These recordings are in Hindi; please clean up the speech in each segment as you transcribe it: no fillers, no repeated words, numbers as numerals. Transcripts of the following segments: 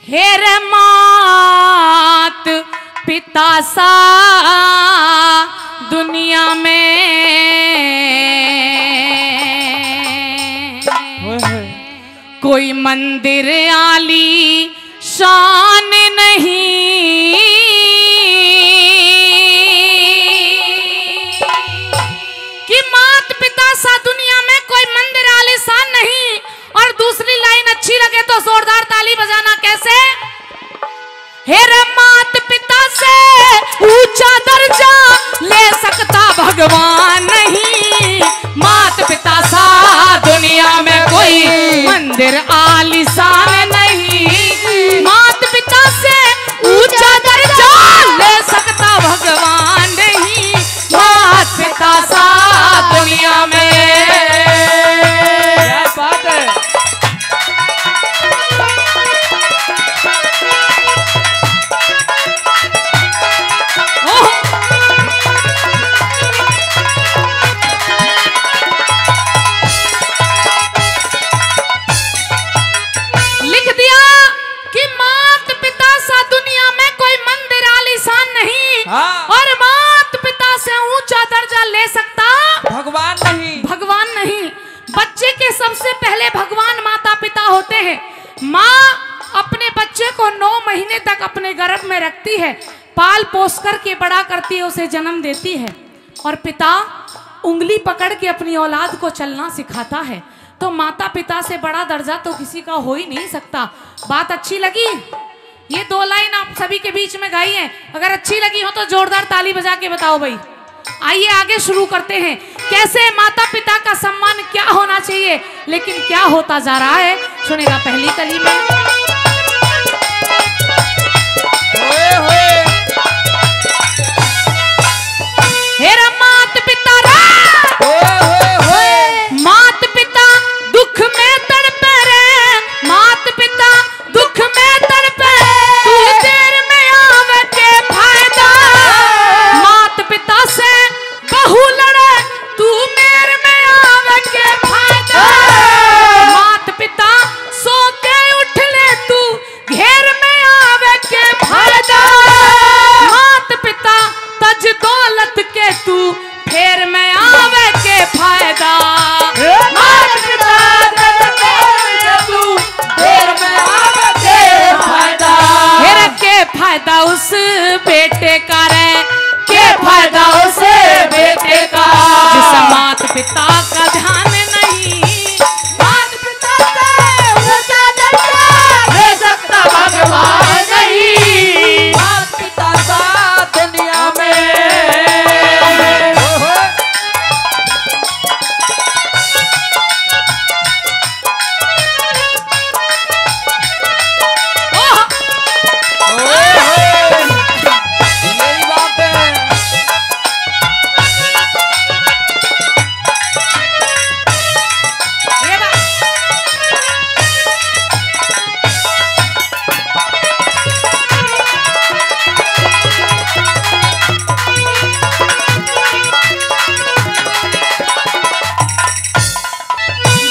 हेर मात पिता सा दुनिया में कोई मंदिर आली शान नहीं, कि मात पिता सा दुनिया में कोई मंदिर आलीशान नहीं। और दूसरी लाइन अच्छी लगे तो जोरदार ताली बजाना। कैसे? हेर मात पिता से ऊंचा दर्जा ले सकता भगवान नहीं, मात पिता सा दुनिया में कोई मंदिर आलीशान नहीं, मात पिता से ऊंचा दर्जा ले सकता भगवान नहीं, मात पिता सा दुनिया में। क्या बात है। और मात पिता से ऊंचा दर्जा ले सकता भगवान नहीं, भगवान नहीं। बच्चे के सबसे पहले भगवान माता पिता होते हैं। माँ अपने बच्चे को 9 महीने तक अपने गर्भ में रखती है, पाल पोस कर के बड़ा करती है, उसे जन्म देती है। और पिता उंगली पकड़ के अपनी औलाद को चलना सिखाता है। तो माता पिता से बड़ा दर्जा तो किसी का हो ही नहीं सकता। बात अच्छी लगी? ये 2 लाइन आप सभी के बीच में गाई है। अगर अच्छी लगी हो तो जोरदार ताली बजा के बताओ भाई। आइए आगे शुरू करते हैं। कैसे माता पिता का सम्मान क्या होना चाहिए, लेकिन क्या होता जा रहा है सुनेगा पहली कली में। हेरा मात पिता रे, मात पिता दुख में तड़पे रे, मात पिता दुख में तड़पे, तू देर में आवे के फायदा, मात पिता से बहू लड़े, तू मेर में आवे के फायदा, मात पिता सो के उठ ले, तू घेर में आवे के फायदा, मात पिता तज दौलत के, तू फेर में आवे के फायदा, मात पिता तज दौलत के, तू फेर में आवे के फायदा। फेर के फायदा उस बेटे का रे, के फायदा उस बेटे का जिस मात पिता का ध्यान नहीं, मात पिता से ऊंचा दर्जा ले सकता भगवान नहीं, मात पिता सा दुनिया में। यही बात है।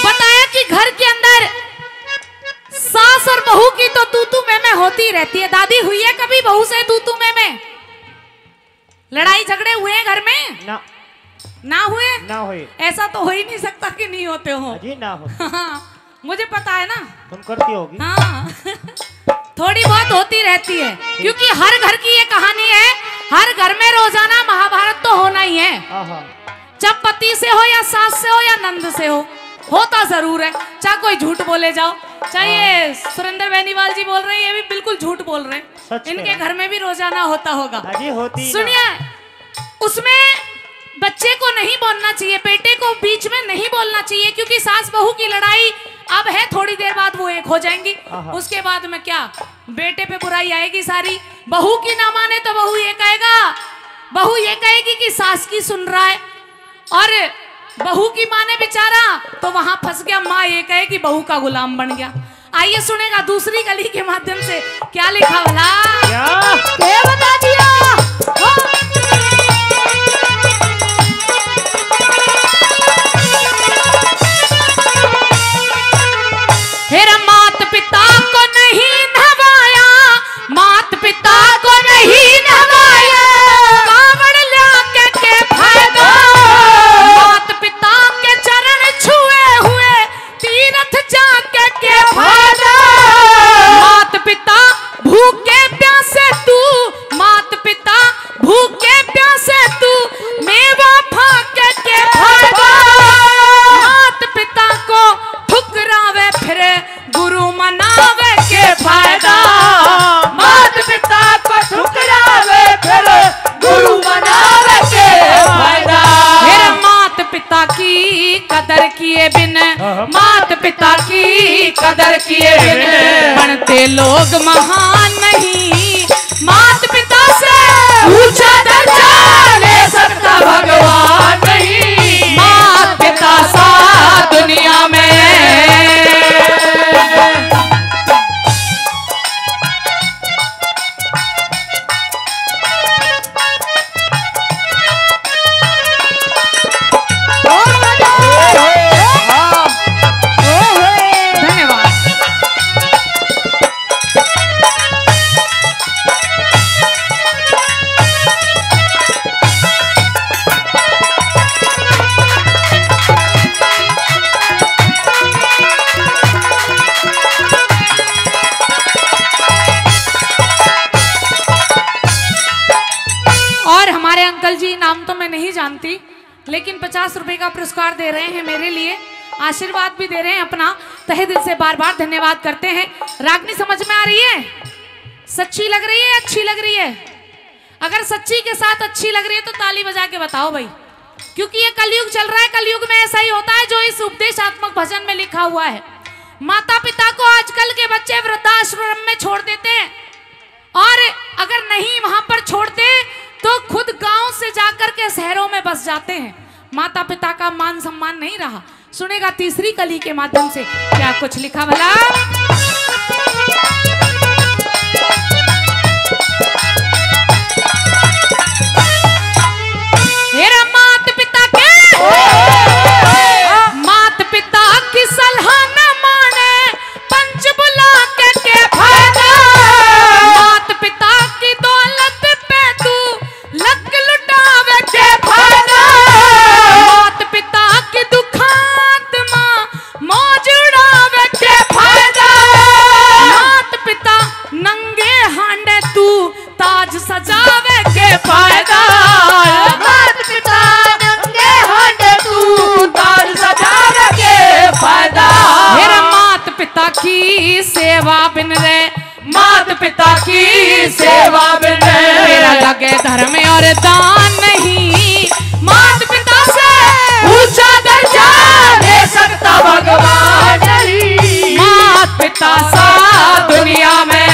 बताया कि घर के अंदर सास और बहू की तो तू मैं होती रहती है। दादी हुई है कभी बहू से तू मैं? लड़ाई झगड़े हुए हैं घर में? ना हुए? ना हुए। ऐसा तो हो ही नहीं सकता कि नहीं होते हो। जी ना हो। हाँ, मुझे पता है ना। तुम करती होगी। हाँ थोड़ी बहुत होती रहती है, क्योंकि हर घर की ये कहानी है। हर घर में रोजाना महाभारत तो होना ही है, जब पति से हो या सास से हो या नंद से हो, होता जरूर है। चाहे कोई झूठ बोले जाओ, चाहे ये सुरेंद्र बेनीवाल जी बोल रहे हैं, ये भी बिल्कुल झूठ बोल रहे हैं। इनके घर में भी रोजाना होता होगा। सुनिए, उसमें बच्चे को नहीं बोलना चाहिए, बेटे को बीच में नहीं बोलना चाहिए, क्योंकि सास बहू की लड़ाई अब है, थोड़ी देर बाद वो एक हो जाएंगी। उसके बाद में क्या बेटे पे बुराई आएगी सारी। बहू की ना माने तो बहू ये कहेगी कि सास की सुन रहा है, और बहू की माने बेचारा तो वहां फंस गया, माँ ये कहे कि बहू का गुलाम बन गया। आइए सुनेगा दूसरी कली के माध्यम से क्या लिखा भला। क्या बता दिया। फिर मात पिता को नहीं नवाया, पिता की कदर किए बनते लोग महान नहीं, मात पिता से ऊंचा दर्जा ले सकता भगवान नहीं, मात पिता सा दुनिया में। अंकल जी नाम तो मैं नहीं जानती, लेकिन 50 रुपए का पुरस्कार दे रहे हैं मेरे लिए, आशीर्वाद भी दे रहे हैं अपना। तहे दिल से बार बार धन्यवाद करते हैं। रागनी समझ में आ रही है? सच्ची लग रही है, अच्छी लग रही है? अगर सच्ची के साथ अच्छी लग रही है तो ताली बजा के बताओ भाई, क्योंकि ये कलयुग चल रहा है। कलयुग में ऐसा ही होता है जो इस उपदेशात्मक भजन में लिखा हुआ है। माता पिता को आजकल के बच्चे वृद्धाश्रम में छोड़ देते हैं, और अगर नहीं वहां पर छोड़ते तो खुद गांव से जाकर के शहरों में बस जाते हैं। माता पिता का मान सम्मान नहीं रहा। सुनेगा तीसरी कली के माध्यम से क्या कुछ लिखा भला। मेरा मात पिता के मात पिता की सलाह न माने, पंच बुला के फायदा। मात पिता की दौलत पे तू लग लुटावे के फायदा। मात पिता की दुखात्मा मौज उड़ावे के फायदा। मात पिता नंगे हांडे तू ताज सजावे के फायदा। मात पिता नंगे हांडे तू ताज सजावे के फायदा। मेरा मात पिता की सेवा बिन रे, मात पिता की सेवा बिन मेरा लगे धर्म और दान नहीं। मात पिता से ऊंचा दर्जा ले सकता भगवान नहीं। मात पिता सा दुनिया में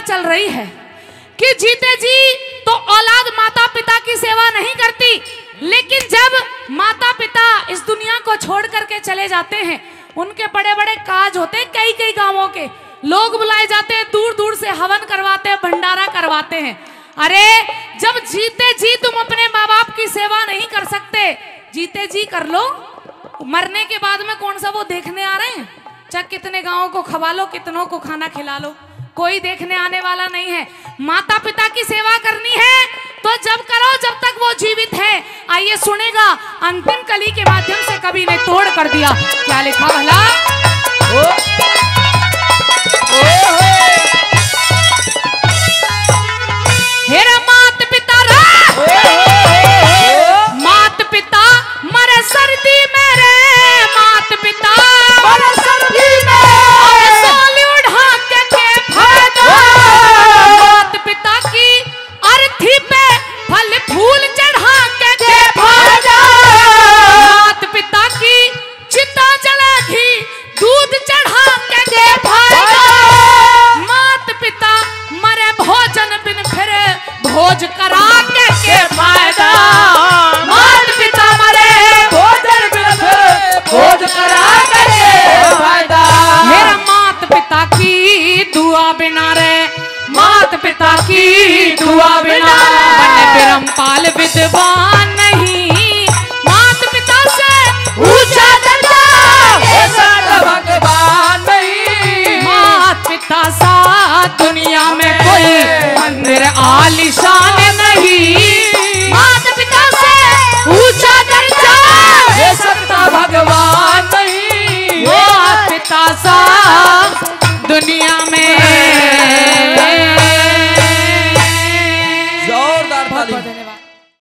चल रही है कि जीते जी तो औलाद माता पिता की सेवा नहीं करती, लेकिन जब माता पिता इस दुनिया को छोड़ करके चले जाते हैं, उनके बड़े बड़े काज होते हैं। कई कई गांवों के लोग बुलाए जाते हैं, दूर दूर से हवन करवाते हैं, भंडारा करवाते हैं। अरे जब जीते जी तुम अपने माँ बाप की सेवा नहीं कर सकते, जीते जी कर लो, मरने के बाद में कौन सा वो देखने आ रहे हैं? चाहे कितने गाँव को खवा लो, कितनों को खाना खिला लो, कोई देखने आने वाला नहीं है। माता पिता की सेवा करनी है तो जब करो जब तक वो जीवित है। आइए सुनेगा अंतिम कली के माध्यम से कवि ने तोड़ कर दिया। क्या लिखा भला? हेरा मात पिता मात पिता मरे सर्दी मेरे, मात पिता मरे सर्दी में मात पिता की अर्थी पे फल फूल चढ़ा के फायदा। मात पिता की चिता जलेगी दूध चढ़ा के फायदा। मात पिता मरे भोजन बिन फिरे भोज करा के फायदा। मात पिता मरे भोजन बिन फिरे भोज करा के फायदा। मेरा मात पिता की दुआ बिना रे, मात पिता की दुआ बिना बने बिरमपाल विद्वान नहीं। मात पिता से ऊंचा दर्जा ले सकता भगवान नहीं। दुनिया में कोई मंदिर आलीशान नहीं, माता पिता से ऊंचा दर्जा दे सकता भगवान नहीं, माता पिता सा दुनिया में। जोरदार ताली। धन्यवाद।